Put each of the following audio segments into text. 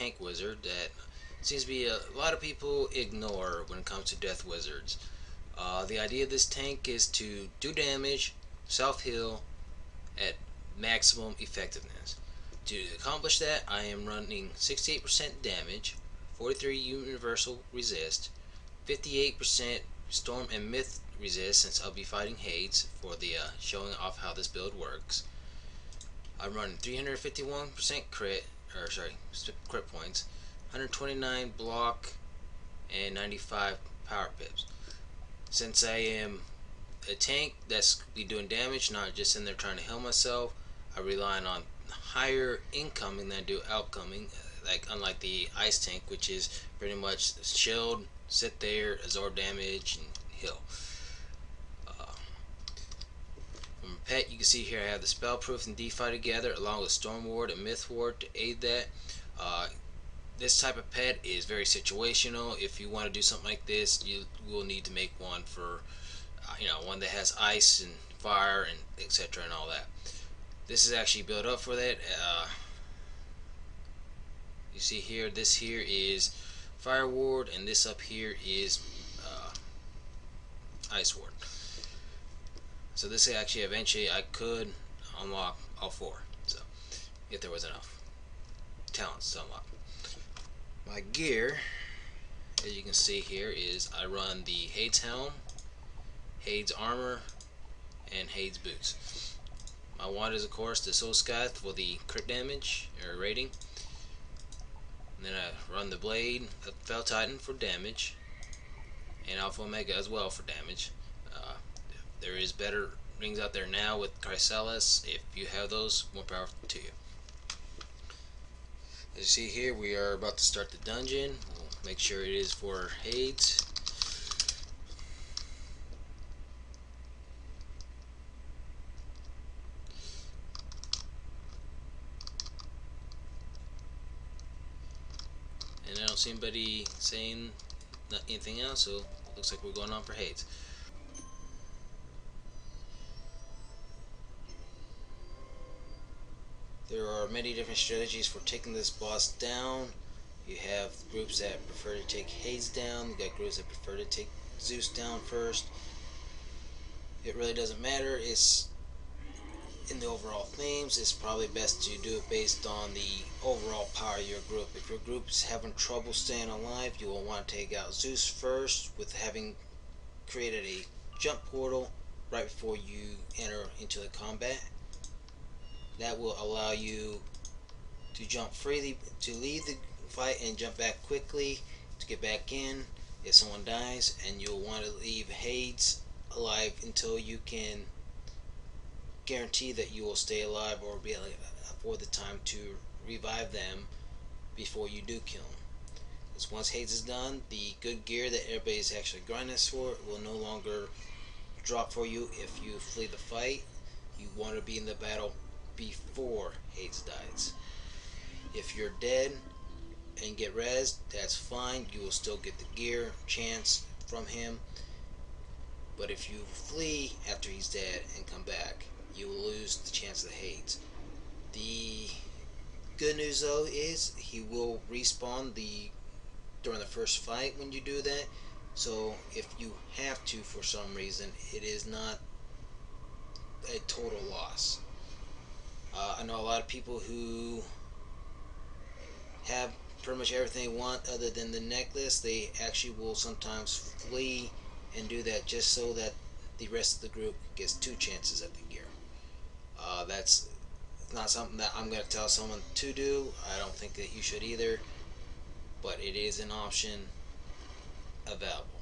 tank wizard that seems to be a lot of people ignore when it comes to death wizards. The idea of this tank is to do damage, self heal at maximum effectiveness. To accomplish that, I am running 68% damage, 43 universal resist, 58% storm and myth resist since I'll be fighting Hades for the showing off how this build works. I'm running 351% crit points, 129 block, and 95 power pips. Since I am a tank that's be doing damage, not just in there trying to heal myself, I rely on higher incoming than I do outcoming. Like unlike the ice tank, which is pretty much shield, sit there, absorb damage, and heal. Uh, from pet, you can see here I have the Spellproof and DeFi together, along with Storm Ward and Myth Ward to aid that. Uh, this type of pet is very situational. If you want to do something like this, you will need to make one for one that has ice and fire and etc. and all that. This is actually built up for that. You see here, this here is fire ward, and this up here is uh, ice ward. So this actually eventually I could unlock all four. So if there was enough talents to unlock. My gear, as you can see here, is I run the Hades helm, Hades armor, and Hades boots. My wand is of course the Soul Scythe for the crit damage or rating. And then I run the blade of Fel Titan for damage, and Alpha Omega as well for damage. There is better rings out there now with Chrysalis. If you have those, more power to you. As you see here, we are about to start the dungeon. We'll make sure it is for Hades. And I don't see anybody saying anything else, so it looks like we're going on for Hades. There are many different strategies for taking this boss down. You have groups that prefer to take Hades down. You got groups that prefer to take Zeus down first. It really doesn't matter. It's in the overall themes. It's probably best to do it based on the overall power of your group. If your group's having trouble staying alive, you will want to take out Zeus first, with having created a jump portal right before you enter into the combat. That will allow you to jump freely, to leave the fight and jump back quickly to get back in if someone dies, and you'll want to leave Hades alive until you can guarantee that you will stay alive or be able to afford the time to revive them before you do kill them. Because once Hades is done, the good gear that everybody is actually grinding for will no longer drop for you if you flee the fight. You want to be in the battle before Hades dies. If you're dead and get rezzed, that's fine. You will still get the gear chance from him. But if you flee after he's dead and come back, you will lose the chance of the Hades. The good news though is he will respawn during the first fight when you do that. So if you have to for some reason, it is not a total loss. I know a lot of people who have pretty much everything they want other than the necklace. They actually will sometimes flee and do that just so that the rest of the group gets two chances at the gear. That's not something that I'm going to tell someone to do. I don't think that you should either, but it is an option available.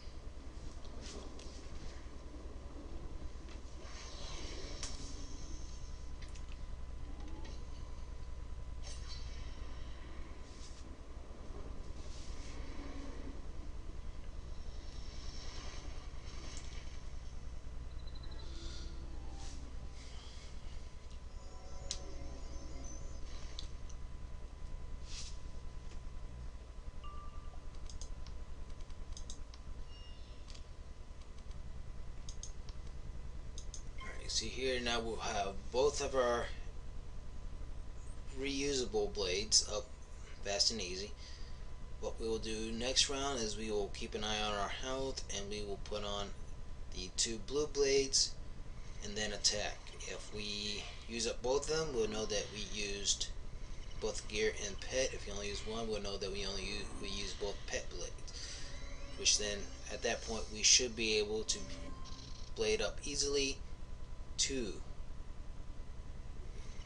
See here, now we'll have both of our reusable blades up fast and easy. What we will do next round is we will keep an eye on our health, and we will put on the 2 blue blades and then attack. If we use up both of them, we'll know that we used both gear and pet. If you only use one, we'll know that we use both pet blades, which then at that point we should be able to blade up easily to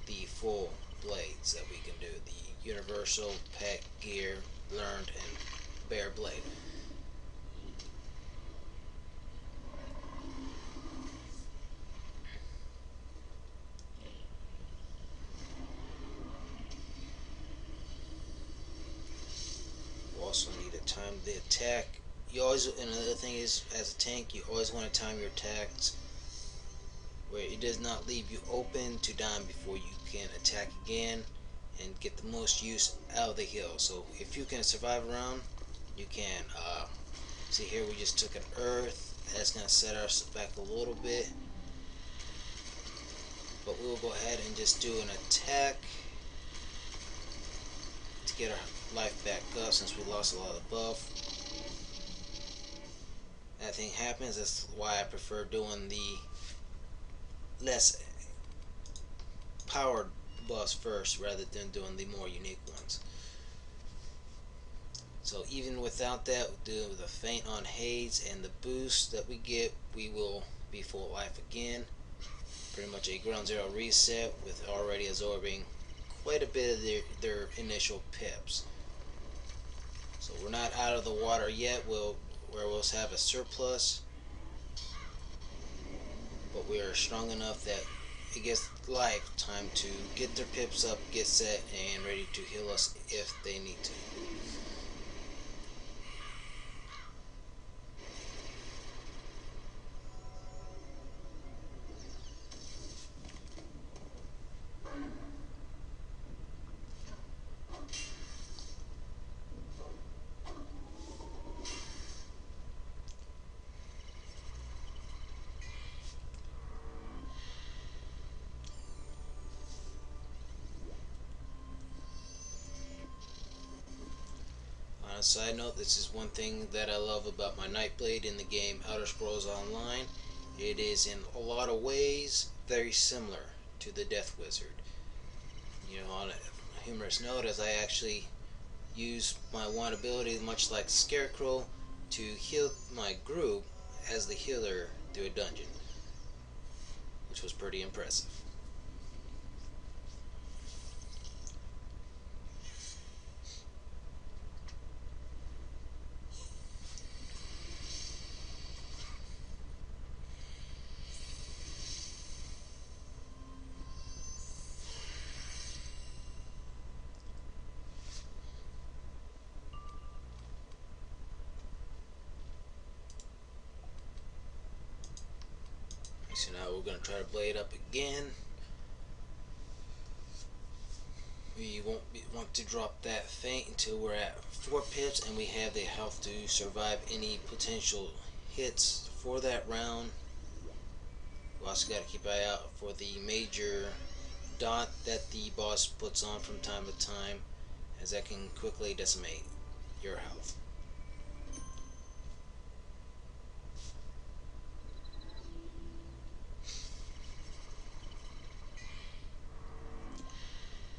the full blades that we can do, the universal, pet, gear, learned, and bear blade. You also need to time the attack. You always, and another thing is, as a tank, you always want to time your attacks where it does not leave you open to dying before you can attack again and get the most use out of the heal. So if you can survive a round, you can. See here, we just took an earth. That's going to set us back a little bit, but we will go ahead and just do an attack to get our life back up since we lost a lot of buff. That thing happens. That's why I prefer doing the less powered buffs first rather than doing the more unique ones. So even without that, do the feint on Haze and the boost that we get, we will be full life again. Pretty much a ground zero reset with already absorbing quite a bit of their initial pips. So we're not out of the water yet. We'll have a surplus, but we are strong enough that it gives life time to get their pips up, get set, and ready to heal us if they need to. On a side note, this is one thing that I love about my Nightblade in the game Elder Scrolls Online. It is in a lot of ways very similar to the Death Wizard. You know, on a humorous note, as I actually use my one ability, much like Scarecrow, to heal my group as the healer through a dungeon, which was pretty impressive. So now we're going to try to blade up again. We won't want to drop that feint until we're at 4 pips and we have the health to survive any potential hits for that round. We also got to keep an eye out for the major dot that the boss puts on from time to time, as that can quickly decimate your health.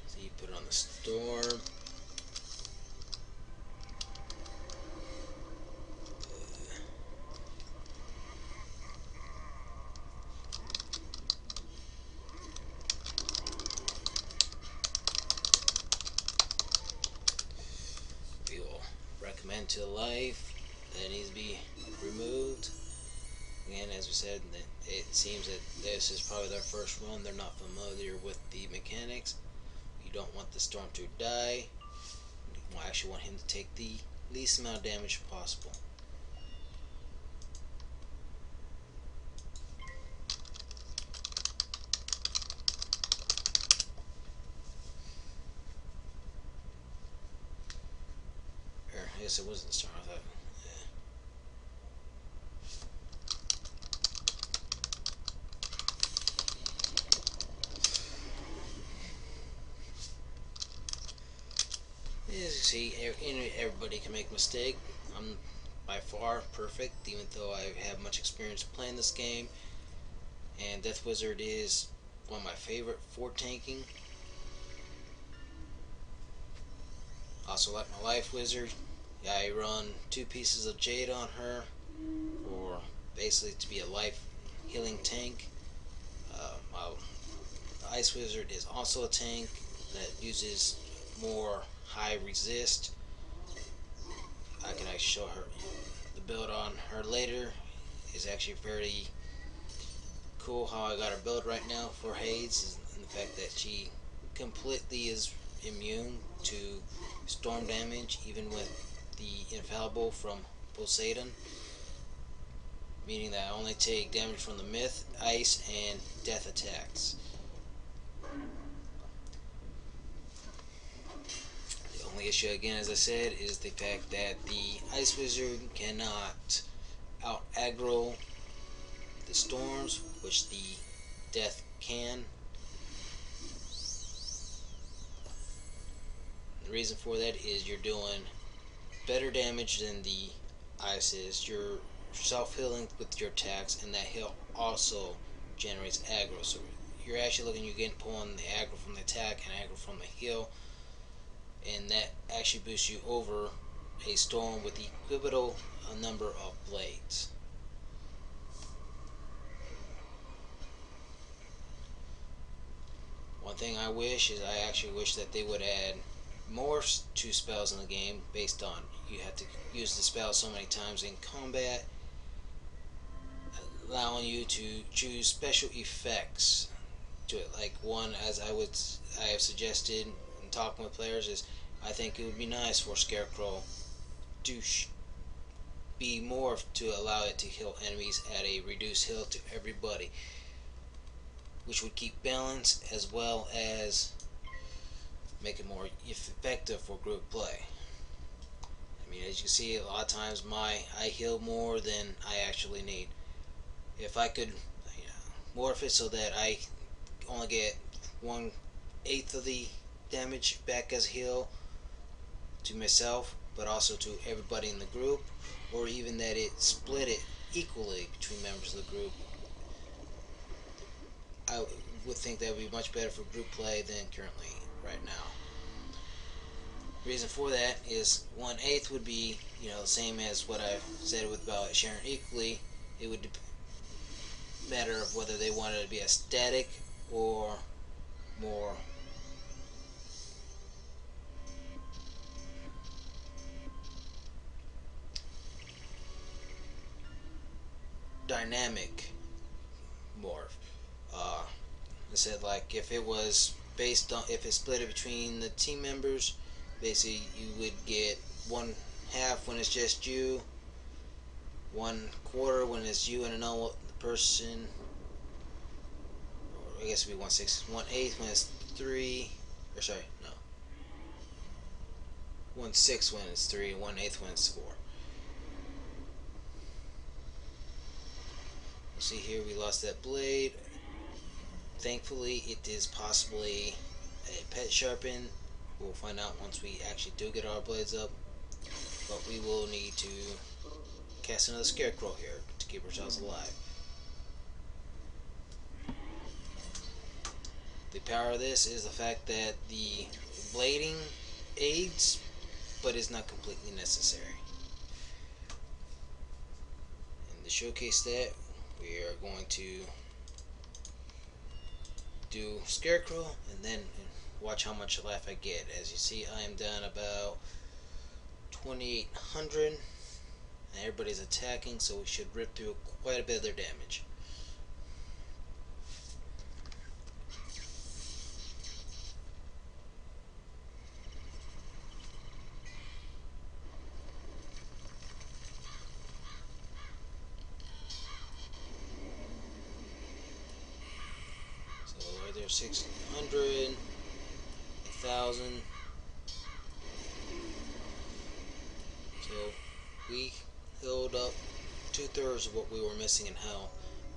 So you put on the storm. We will recommend to life that needs to be removed. Again, as we said, it seems that this is probably their first run. They're not familiar with the mechanics. You don't want the storm to die. You actually want him to take the least amount of damage possible. I guess it wasn't the storm. I thought. It's see, everybody can make a mistake. I'm by far perfect, even though I have much experience playing this game. And Death Wizard is one of my favorite for tanking. Also like my Life Wizard. I run 2 pieces of Jade on her for basically to be a life healing tank. My Ice Wizard is also a tank that uses more high resist. I can actually show her the build on her later. Is actually very cool how I got her build right now for Haze, and the fact that she completely is immune to storm damage, even with the infallible from Poseidon, meaning that I only take damage from the myth, ice, and death attacks. The only issue, again, as I said, is the fact that the Ice Wizard cannot out aggro the storms, which the death can. The reason for that is you're doing better damage than the ice is. You're self-healing with your attacks, and that heal also generates aggro. So you're actually looking, you're getting pulling the aggro from the attack and aggro from the heal, and that actually boosts you over a storm with the equivalent number of blades. One thing I wish is I actually wish that they would add more to spells in the game based on you have to use the spell so many times in combat, allowing you to choose special effects to it. Like one, as I have suggested in talking with players, is I think it would be nice for Scarecrow to be more to allow it to heal enemies at a reduced heal to everybody, which would keep balance as well as make it more effective for group play. I mean, as you can see, a lot of times I heal more than I actually need. If I could morph it so that I only get 1/8 of the damage back as heal to myself, but also to everybody in the group, or even that it split it equally between members of the group, I would think that would be much better for group play than currently right now. Reason for that is 1/8 would be the same as what I've said about sharing equally. It would matter of whether they wanted to be a static or more dynamic morph. I said, like, if it was based on, if it split it between the team members, basically you would get 1/2 when it's just you, 1/4 when it's you and another person, or I guess it'd be 1/6, 1/8 when it's 3, or sorry, no, 1/6 when it's 3, and 1/8 when it's 4. See here, we lost that blade. Thankfully, it is possibly a pet sharpen. We'll find out once we actually do get our blades up. But we will need to cast another Scarecrow here to keep ourselves alive. The power of this is the fact that the blading aids, but is not completely necessary. And to showcase that, we are going to do Scarecrow and then watch how much life I get. As you see, I am down about 2,800 and everybody's attacking, so we should rip through quite a bit of their damage. So right there, 600, 1,000. So we healed up 2/3 of what we were missing in health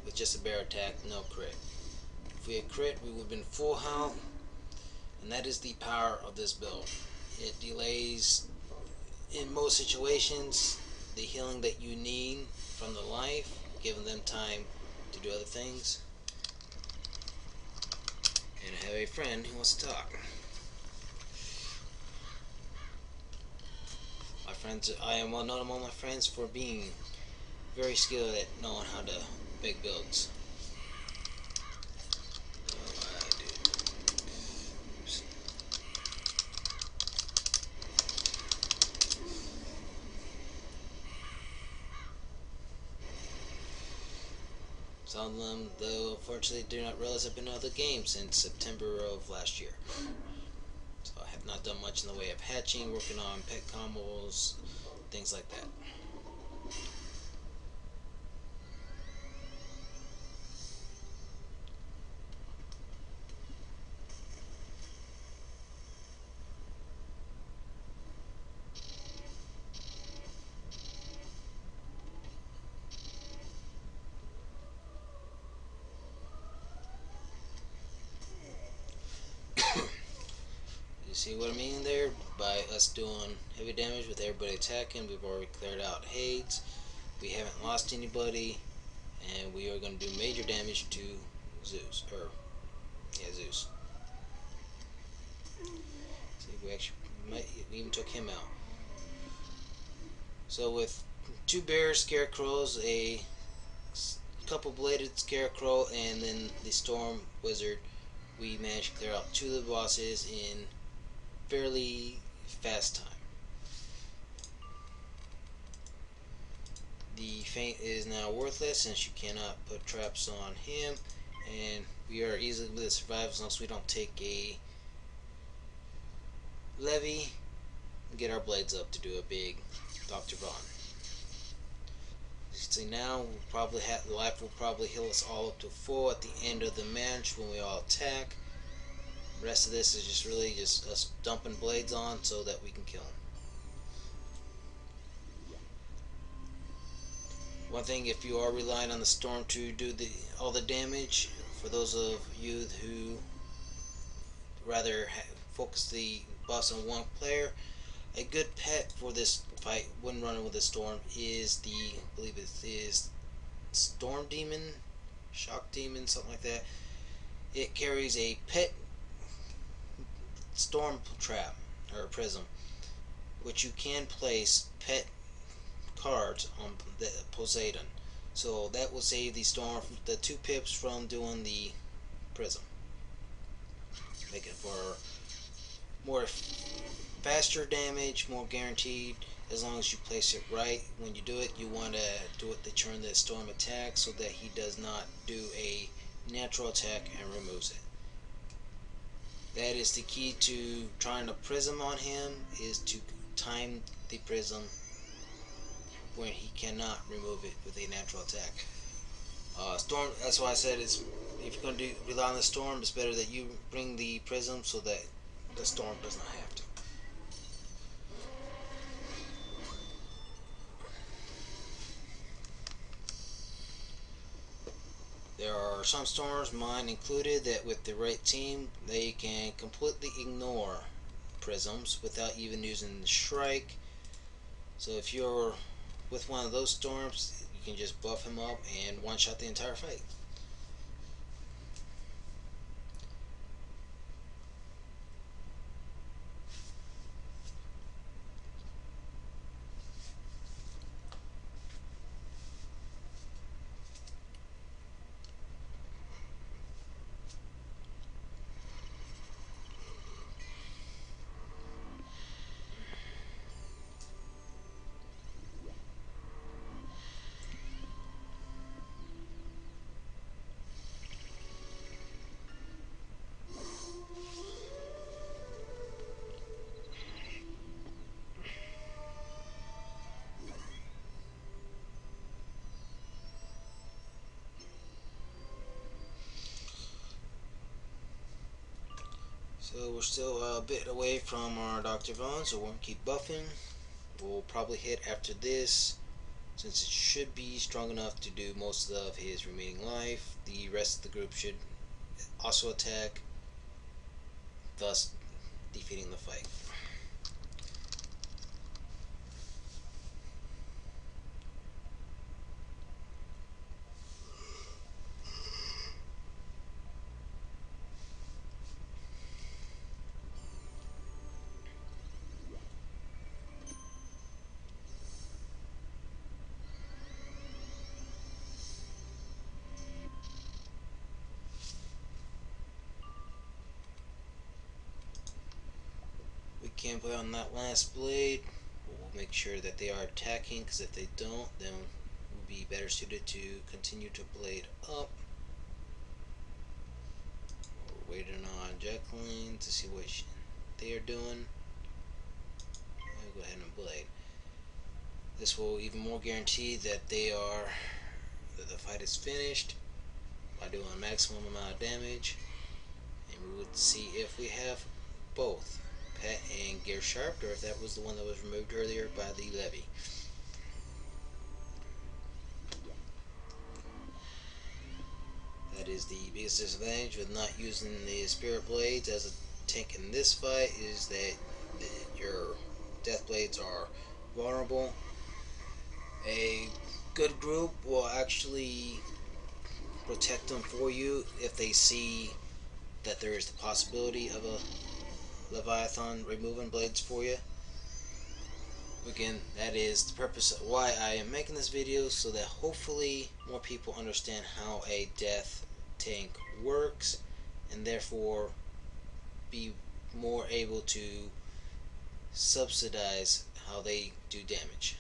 with just a bear attack, no crit. If we had crit, we would have been full health, and that is the power of this build. It delays, in most situations, the healing that you need from the life, giving them time to do other things. And I have a friend who wants to talk. My friends, I am well known among my friends for being very skilled at knowing how to make builds. Some of them, though, unfortunately, do not realize I've been in other games since September of last year. So I have not done much in the way of hatching, working on pet combos, things like that. You see what I mean there? By us doing heavy damage with everybody attacking, we've already cleared out Hades. We haven't lost anybody, and we are going to do major damage to Zeus. Zeus. See, we actually we even took him out. So with two bear scarecrows, a couple bladed scarecrow, and then the storm wizard, we managed to clear out two of the bosses in fairly fast time. The feint is now worthless since you cannot put traps on him, and we are easily able to survive as long as we don't take a levy and get our blades up to do a big Dr. Von. As you can see now, the life will probably heal us all up to full at the end of the match when we all attack. The rest of this is just really just us dumping blades on so that we can kill him. One thing, if you are relying on the storm to do all the damage, for those of you who rather focus the buffs on one player, a good pet for this fight when running with the storm is I believe it is Storm Demon, Shock Demon, something like that. It carries a pet storm trap or prism, which you can place pet cards on the Poseidon. So that will save the 2 pips from doing the prism. Make it for more faster damage, more guaranteed, as long as you place it right. When you do it, you want to do it to turn the storm attack so that he does not do a natural attack and removes it. That is the key to trying to prism on him, is to time the prism when he cannot remove it with a natural attack. Storm, that's why I said if you're going to rely on the storm, it's better that you bring the prism so that the storm does not have to. There are some storms, mine included, that with the right team, they can completely ignore prisms without even using the Shrike. So if you're with one of those storms, you can just buff him up and one-shot the entire fight. So we're still a bit away from our Dr. Von, so we'll keep buffing. We'll probably hit after this, since it should be strong enough to do most of his remaining life. The rest of the group should also attack, thus defeating the fight. can play on that last blade. We'll make sure that they are attacking, because if they don't, then we'll be better suited to continue to blade up. We're waiting on Jacqueline to see what they are doing. I'll go ahead and blade. This will even more guarantee that the fight is finished by doing a maximum amount of damage. And we would see if we have both Pet and Gear Sharp, or if that was the one that was removed earlier by the levy. That is the biggest disadvantage with not using the Spirit Blades as a tank in this fight, is that your Death Blades are vulnerable. A good group will actually protect them for you if they see that there is the possibility of a Leviathan removing blades for you. Again, that is the purpose of why I am making this video, so that hopefully more people understand how a death tank works, and therefore be more able to subsidize how they do damage.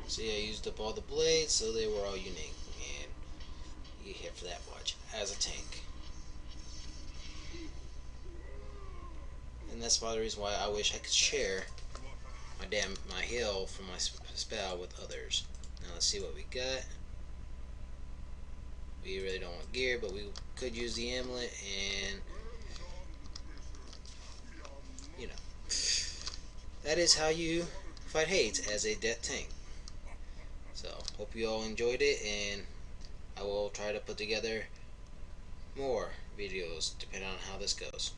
See, I used up all the blades, so they were all unique, and you get hit for that much as a tank. And that's part of the reason why I wish I could share my heal from my spell with others. Now let's see what we got. We really don't want gear, but we could use the amulet, and you know, that is how you fight Hades as a death tank. So hope you all enjoyed it, and I will try to put together more videos depending on how this goes.